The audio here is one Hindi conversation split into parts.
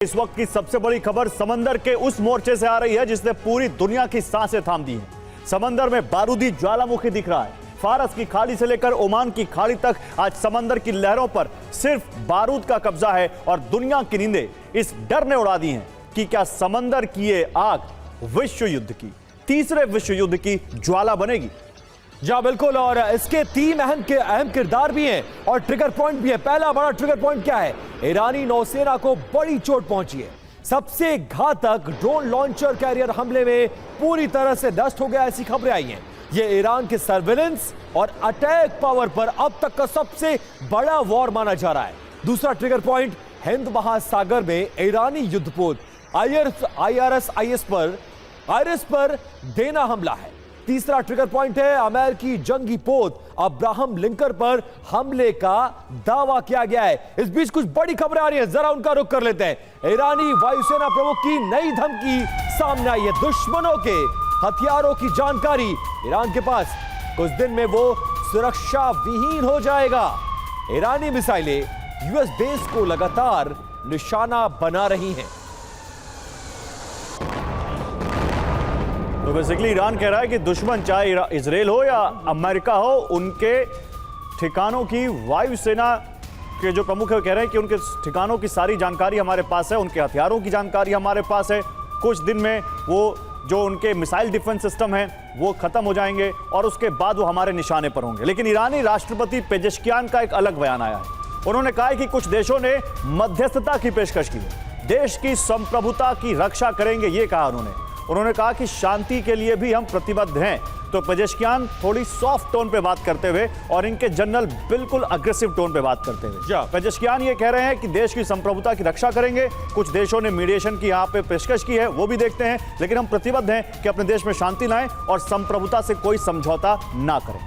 इस वक्त की सबसे बड़ी खबर समंदर के उस मोर्चे से आ रही है जिसने पूरी दुनिया की सांसें थाम दी हैं। समंदर में बारूदी ज्वालामुखी दिख रहा है। फारस की खाड़ी से लेकर ओमान की खाड़ी तक आज समंदर की लहरों पर सिर्फ बारूद का कब्जा है और दुनिया की नींदें इस डर ने उड़ा दी हैं कि क्या समंदर की ये आग विश्व युद्ध की, तीसरे विश्व युद्ध की ज्वाला बनेगी। जी बिल्कुल, और इसके तीन अहम किरदार भी हैं और ट्रिगर पॉइंट भी है। पहला बड़ा ट्रिगर पॉइंट क्या है? ईरानी नौसेना को बड़ी चोट पहुंची है। सबसे घातक ड्रोन लॉन्चर कैरियर हमले में पूरी तरह से नष्ट हो गया, ऐसी खबरें आई हैं। ये ईरान के सर्विलेंस और अटैक पावर पर अब तक का सबसे बड़ा वॉर माना जा रहा है। दूसरा ट्रिगर पॉइंट हिंद महासागर में ईरानी युद्धपोत आईरिस पर देना हमला है। तीसरा ट्रिगर पॉइंट है अमेरिकी जंगी पोत अब्राहम लिंकन पर हमले का दावा किया गया है। इस बीच कुछ बड़ी खबरें आ रही हैं, जरा उनका रुख कर लेते हैं। ईरानी वायुसेना प्रमुख की नई धमकी सामने आई है। दुश्मनों के हथियारों की जानकारी ईरान के पास, कुछ दिन में वो सुरक्षा विहीन हो जाएगा। ईरानी मिसाइलें यूएस बेस को लगातार निशाना बना रही हैं। तो बेसिकली ईरान कह रहा है कि दुश्मन चाहे इजराइल हो या अमेरिका हो, उनके ठिकानों की वायुसेना के जो प्रमुख है वो कह रहे हैं कि उनके ठिकानों की सारी जानकारी हमारे पास है, उनके हथियारों की जानकारी हमारे पास है। कुछ दिन में वो जो उनके मिसाइल डिफेंस सिस्टम हैं वो खत्म हो जाएंगे और उसके बाद वो हमारे निशाने पर होंगे। लेकिन ईरानी राष्ट्रपति पेजेश्कियान का एक अलग बयान आया है। उन्होंने कहा है कि कुछ देशों ने मध्यस्थता की पेशकश की है, देश की संप्रभुता की रक्षा करेंगे, ये कहा उन्होंने कहा कि शांति के लिए भी हम प्रतिबद्ध हैं। तो पेजेश्कियान थोड़ी सॉफ्ट टोन पे बात करते हुए और इनके जनरल बिल्कुल अग्रेसिव टोन पे बात करते हुए पेजेश्कियान ये कह रहे हैं कि देश की संप्रभुता की रक्षा करेंगे। कुछ देशों ने मीडिएशन की यहाँ पे पेशकश की है, वो भी देखते हैं, लेकिन हम प्रतिबद्ध हैं कि अपने देश में शांति लाएं और संप्रभुता से कोई समझौता ना करें।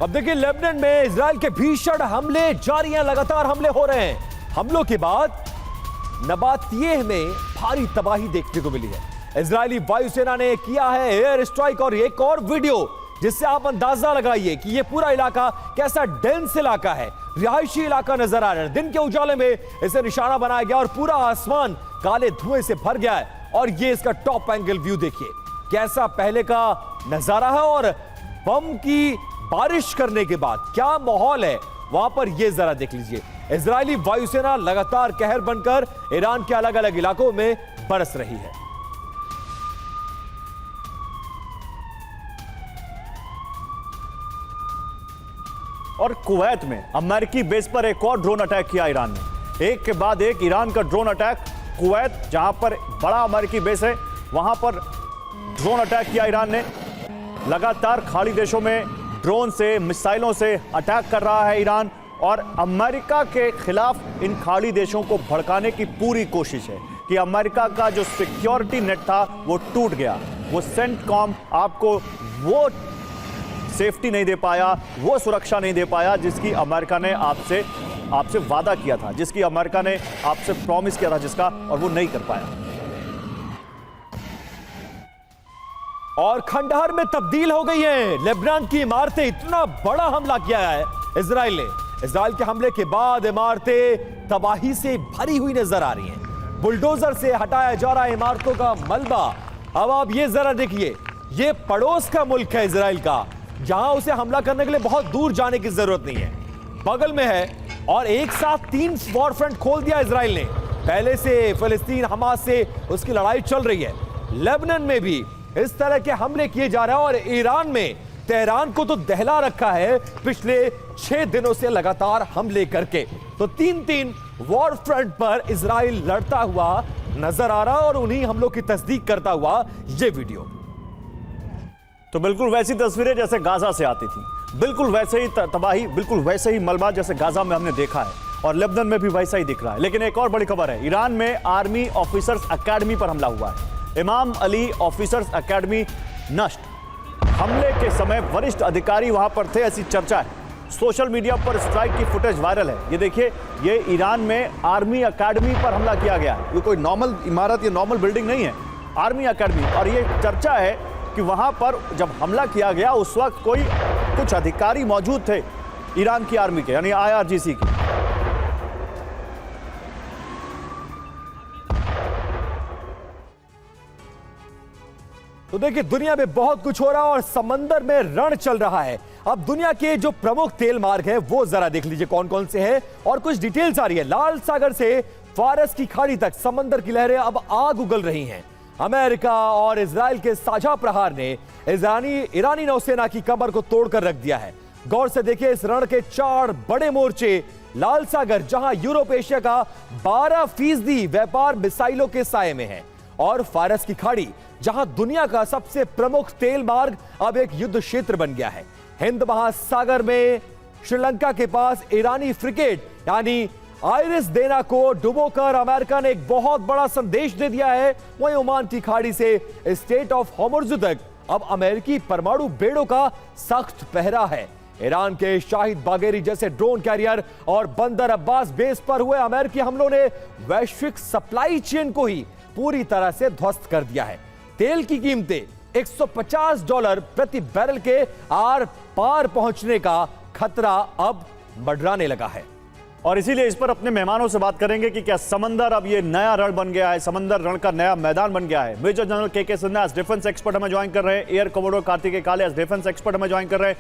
अब देखिए, लेबनान में इजराइल के भीषण हमले जारी हैं, लगातार हमले हो रहे हैं। हमलों के बाद नबातियेह में भारी तबाही देखने को मिली है। इजरायली वायुसेना ने किया है एयर स्ट्राइक और एक और वीडियो जिससे आप अंदाजा लगाइए कि यह पूरा इलाका कैसा डेंस इलाका है, रिहायशी इलाका नजर आ रहा है। दिन के उजाले में इसे निशाना बनाया गया और पूरा आसमान काले धुएं से भर गया है। और ये इसका टॉप एंगल व्यू देखिए, कैसा पहले का नजारा है और बम की बारिश करने के बाद क्या माहौल है वहां पर, यह जरा देख लीजिए। इजरायली वायुसेना लगातार कहर बनकर ईरान के अलग अलग इलाकों में बरस रही है। और कुवैत में अमेरिकी बेस पर एक और ड्रोन अटैक किया ईरान ने, एक के बाद एक ईरान का ड्रोन अटैक। कुवैत जहां पर बड़ा अमेरिकी बेस है वहां पर ड्रोन अटैक किया ईरान ने। लगातार खाड़ी देशों में ड्रोन से, मिसाइलों से अटैक कर रहा है ईरान और अमेरिका के खिलाफ इन खाड़ी देशों को भड़काने की पूरी कोशिश है कि अमेरिका का जो सिक्योरिटी नेट था वो टूट गया। वो सेंटकॉम आपको वो सेफ्टी नहीं दे पाया, वो सुरक्षा नहीं दे पाया जिसकी अमेरिका ने आपसे वादा किया था, जिसकी अमेरिका ने आपसे प्रॉमिस किया था जिसका, और वो नहीं कर पाया। और खंडहर में तब्दील हो गई है लेबनान की इमारतें। इतना बड़ा हमला किया है इजराइल ने। इजराइल के हमले के बाद इमारतें तबाही से भरी हुई नजर आ रही हैं। बुलडोजर से हटाया जा रहा है इमारतों का मलबा। अब आप ये जरा देखिए, ये पड़ोस का मुल्क है इजराइल का, जहां उसे हमला करने के लिए बहुत दूर जाने की जरूरत नहीं है, बगल में है। और एक साथ 3 वॉर फ्रंट खोल दिया इजराइल ने। पहले से फिलिस्तीन हमास से उसकी लड़ाई चल रही है, लेबनान में भी इस तरह के हमले किए जा रहे हैं। और ईरान में तेहरान को तो दहला रखा है पिछले 6 दिनों से लगातार हमले करके। तो 3 वॉर फ्रंट पर इजराइल लड़ता हुआ नजर आ रहा है और उन्हीं हमलों की तस्दीक करता हुआ ये वीडियो। तो बिल्कुल वैसी तस्वीरें जैसे गाजा से आती थी, बिल्कुल वैसे ही तबाही, बिल्कुल वैसे ही मलबा जैसे गाजा में हमने देखा है और लेबनान में भी वैसा ही दिख रहा है। लेकिन एक और बड़ी खबर है, ईरान में आर्मी ऑफिसर्स अकेडमी पर हमला हुआ है। इमाम अली ऑफिसर्स अकेडमी नष्ट। हमले के समय वरिष्ठ अधिकारी वहां पर थे, ऐसी चर्चा है। सोशल मीडिया पर स्ट्राइक की फुटेज वायरल है। ये देखिए, ये ईरान में आर्मी अकेडमी पर हमला किया गया है। ये कोई नॉर्मल इमारत या नॉर्मल बिल्डिंग नहीं है, आर्मी अकेडमी। और ये चर्चा है कि वहां पर जब हमला किया गया उस वक्त कुछ अधिकारी मौजूद थे ईरान की आर्मी के, यानी IRGC की। तो देखिए, दुनिया में बहुत कुछ हो रहा है और समंदर में रण चल रहा है। अब दुनिया के जो प्रमुख तेल मार्ग है वो जरा देख लीजिए कौन कौन से हैं, और कुछ डिटेल्स आ रही है। लाल सागर से फारस की खाड़ी तक समंदर की लहरें अब आग उगल रही हैं। अमेरिका और इजराइल के साझा प्रहार ने ईरानी नौसेना की कमर को तोड़कर रख दिया है। गौर से देखिए, इस रण के 4 बड़े मोर्चे, लाल सागर जहां यूरोप एशिया का 12% व्यापार मिसाइलों के साये में है, और फारस की खाड़ी जहां दुनिया का सबसे प्रमुख तेल मार्ग अब एक युद्ध क्षेत्र बन गया है। हिंद महासागर में श्रीलंका के पास ईरानी फ्रिगेट यानी आइरिस देना को डुबोकर अमेरिका ने एक बहुत बड़ा संदेश दे दिया है। वहीं ओमान की खाड़ी से स्टेट ऑफ हॉर्मुज़ तक अब अमेरिकी परमाणु बेड़ों का सख्त पहरा है। ईरान के शाहिद बागेरी जैसे ड्रोन कैरियर और बंदर अब्बास बेस पर हुए अमेरिकी हमलों ने वैश्विक सप्लाई चेन को ही पूरी तरह से ध्वस्त कर दिया है। तेल की कीमतें $150 प्रति बैरल के आर पार पहुंचने का खतरा अब मंडराने लगा है। और इसीलिए इस पर अपने मेहमानों से बात करेंगे कि क्या समंदर अब ये नया रण बन गया है, समंदर रण का नया मैदान बन गया है। मेजर जनरल के सिन्हा डिफेंस एक्सपर्ट हमें ज्वाइन कर रहे हैं, एयर कमोडोर कार्तिकेय काले डिफेंस एक्सपर्ट हमें ज्वाइन कर रहे हैं,